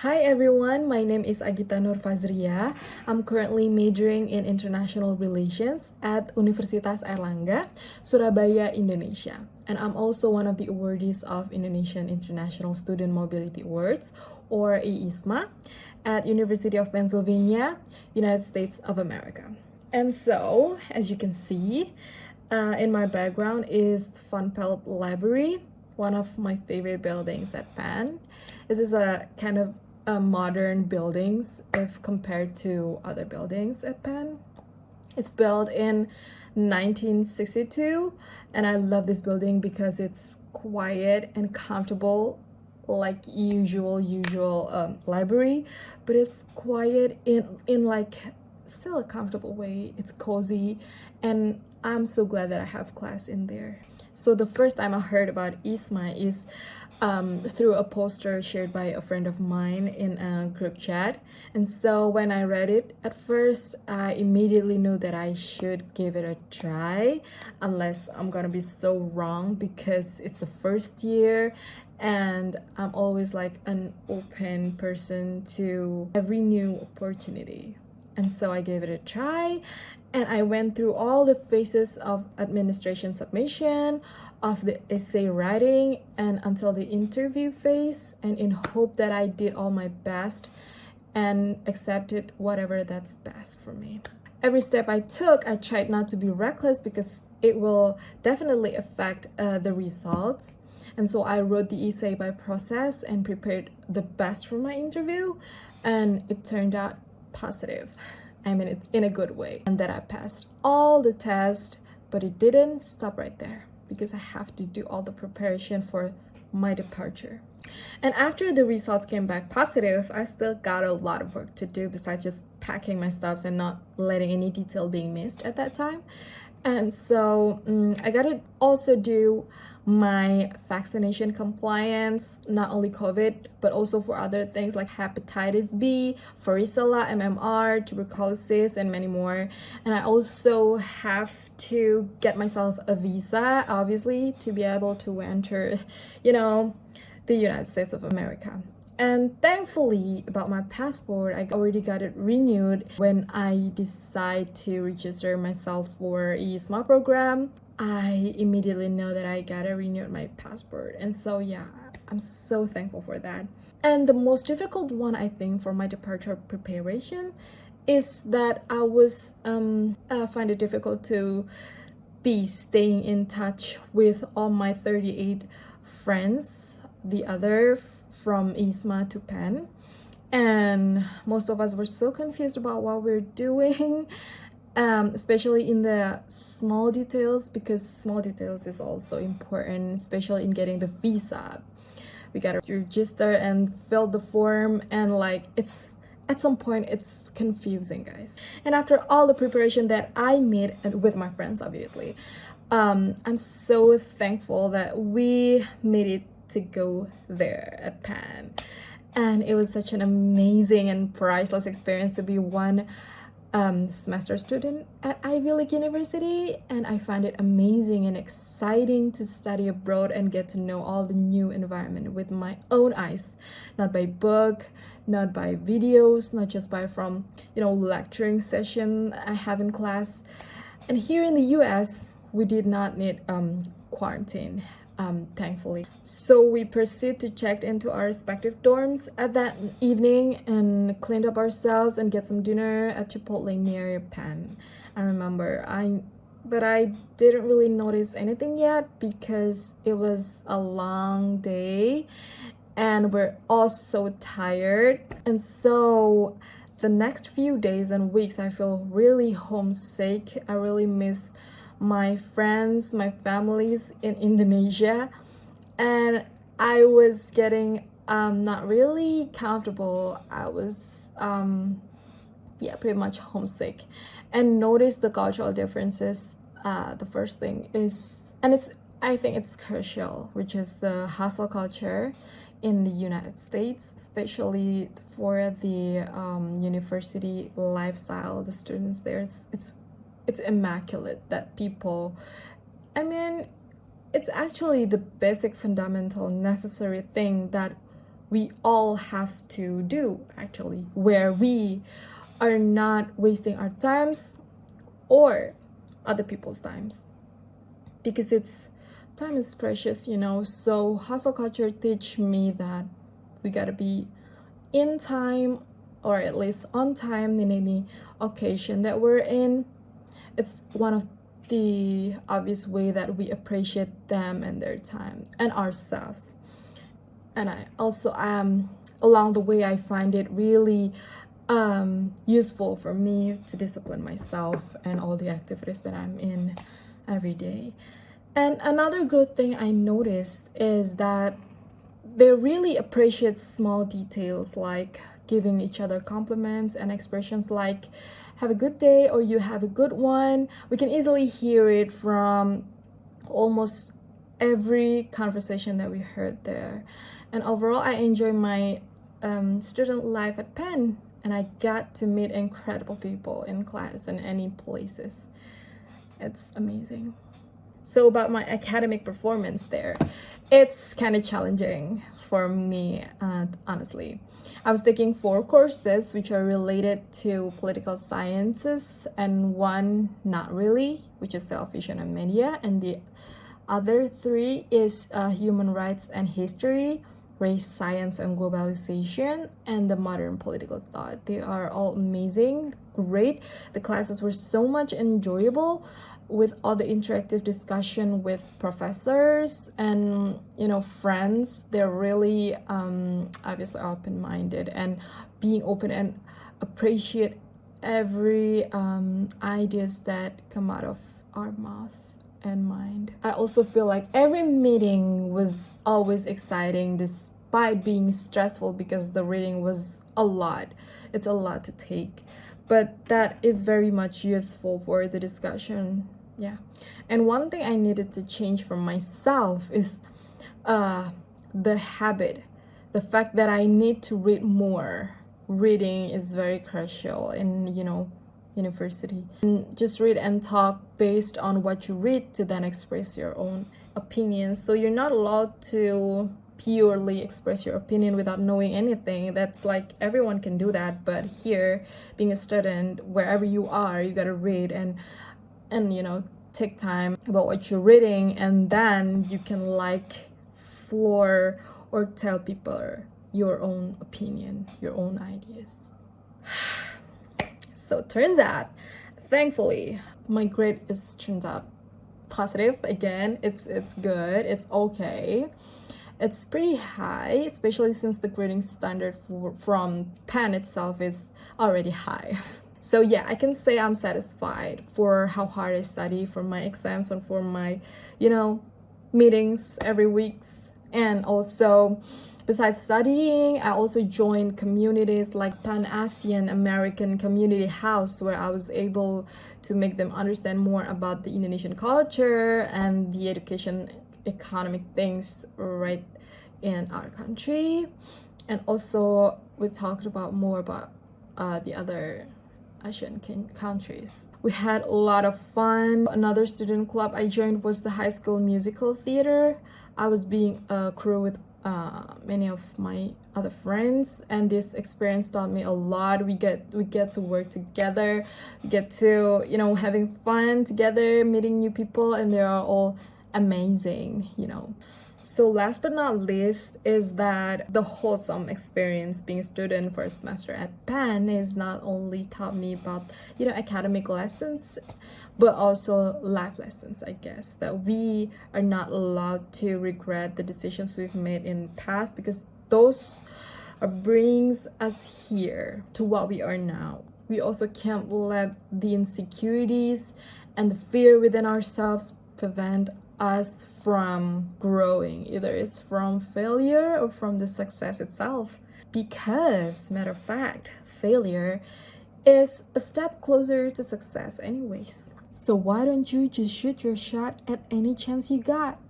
Hi everyone, my name is Agita Nurfazria. I'm currently majoring in International Relations at Universitas Airlangga, Surabaya, Indonesia. And I'm also one of the awardees of Indonesian International Student Mobility Awards, or IISMA, at University of Pennsylvania, United States of America. And so, as you can see, in my background is Funpelt Library, one of my favorite buildings at Penn. This is a kind of modern buildings if compared to other buildings at Penn. It's built in 1962, and I love this building because it's quiet and comfortable like usual library, but it's quiet in like still a comfortable way. It's cozy, and I'm so glad that I have class in there. So the first time I heard about IISMA is through a poster shared by a friend of mine in a group chat. And so when I read it at first, I immediately knew that I should give it a try, unless I'm gonna be so wrong because it's the first year and I'm always like an open person to every new opportunity. And so I gave it a try, and I went through all the phases of administration submission, of the essay writing, and until the interview phase, and in hope that I did all my best and accepted whatever that's best for me. Every step I took, I tried not to be reckless because it will definitely affect the results. And so I wrote the essay by process and prepared the best for my interview, and it turned out positive. I mean, in a good way, and that I passed all the tests, but it didn't stop right there because I have to do all the preparation for my departure. And after the results came back positive, I still got a lot of work to do besides just packing my stuff and not letting any detail being missed at that time. And so I gotta also do my vaccination compliance, not only COVID, but also for other things like hepatitis B, varicella, MMR, tuberculosis, and many more. And I also have to get myself a visa, obviously, to be able to enter, the United States of America. And thankfully, about my passport, I already got it renewed when I decide to register myself for IISMA program. I immediately know that I gotta renew my passport. And so yeah, I'm so thankful for that. And the most difficult one, I think, for my departure preparation is that I find it difficult to be staying in touch with all my 38 friends, the other from IISMA to Penn, and most of us were so confused about what we're doing, especially in the small details, because small details is also important, especially in getting the visa. We gotta register and fill the form, and like it's at some point it's confusing, guys. And after all the preparation that I made with my friends, obviously, I'm so thankful that we made it to go there at Penn. And it was such an amazing and priceless experience to be one semester student at Ivy League University, and I found it amazing and exciting to study abroad and get to know all the new environment with my own eyes, not by book, not by videos, not just by from lecturing session I have in class. And here in the US, we did not need quarantine, thankfully. So we proceed to check into our respective dorms at that evening and cleaned up ourselves and get some dinner at Chipotle near Penn. I remember, but I didn't really notice anything yet because it was a long day and we're all so tired. And so the next few days and weeks, I feel really homesick. I really miss my friends, my families in Indonesia, and I was getting not really comfortable. I was pretty much homesick, and notice the cultural differences. The first thing is, and I think it's crucial, which is the hustle culture in the United States, especially for the university lifestyle. The students there, it's immaculate that people, it's actually the basic fundamental necessary thing that we all have to do, actually, where we are not wasting our times or other people's times, because time is precious, you know. So hustle culture teach me that we gotta be in time, or at least on time, in any occasion that we're in. It's one of the obvious way that we appreciate them and their time and ourselves. And I also along the way, I find it really useful for me to discipline myself and all the activities that I'm in every day. And another good thing I noticed is that they really appreciate small details, like giving each other compliments and expressions like have a good day or you have a good one. We can easily hear it from almost every conversation that we heard there. And overall, I enjoy my student life at Penn, and I got to meet incredible people in class and any places. It's amazing. So about my academic performance there, it's kind of challenging for me, honestly. I was taking 4 courses which are related to political sciences, and one not really, which is television and media, and the other 3 is human rights and history, race science and globalization, and the modern political thought. They are all amazing, great. The classes were so much enjoyable, with all the interactive discussion with professors and, you know, friends. They're really obviously open-minded and being open and appreciate every ideas that come out of our mouth and mind. I also feel like every meeting was always exciting despite being stressful, because the reading was a lot. It's a lot to take, but that is very much useful for the discussion. Yeah. And one thing I needed to change for myself is the habit, the fact that I need to read more. Reading is very crucial in, you know, university. And just read and talk based on what you read to then express your own opinions. So you're not allowed to purely express your opinion without knowing anything. That's like everyone can do that, but here, being a student, wherever you are, you gotta read and you know, take time about what you're reading, and then you can like floor or tell people your own opinion, your own ideas. So turns out, thankfully, my grade turns out positive again. It's good, it's okay. It's pretty high, especially since the grading standard from Penn itself is already high. So yeah, I can say I'm satisfied for how hard I study for my exams and for my, you know, meetings every week. And also, besides studying, I also joined communities like Pan-Asian American Community House, where I was able to make them understand more about the Indonesian culture and the education economic things right in our country. And also, we talked about more about the other Asian countries. We had a lot of fun. Another student club I joined was the high school musical theater. I was being a crew with many of my other friends, and this experience taught me a lot. We get to work together, we get to, you know, having fun together, meeting new people, and they are all amazing, you know. So last but not least is that the wholesome experience being a student for a semester at Penn is not only taught me about, you know, academic lessons, but also life lessons, I guess, that we are not allowed to regret the decisions we've made in the past, because those brings us here to what we are now. We also can't let the insecurities and the fear within ourselves prevent us from growing. Either it's from failure or from the success itself, because matter of fact, failure is a step closer to success anyways. So why don't you just shoot your shot at any chance you got?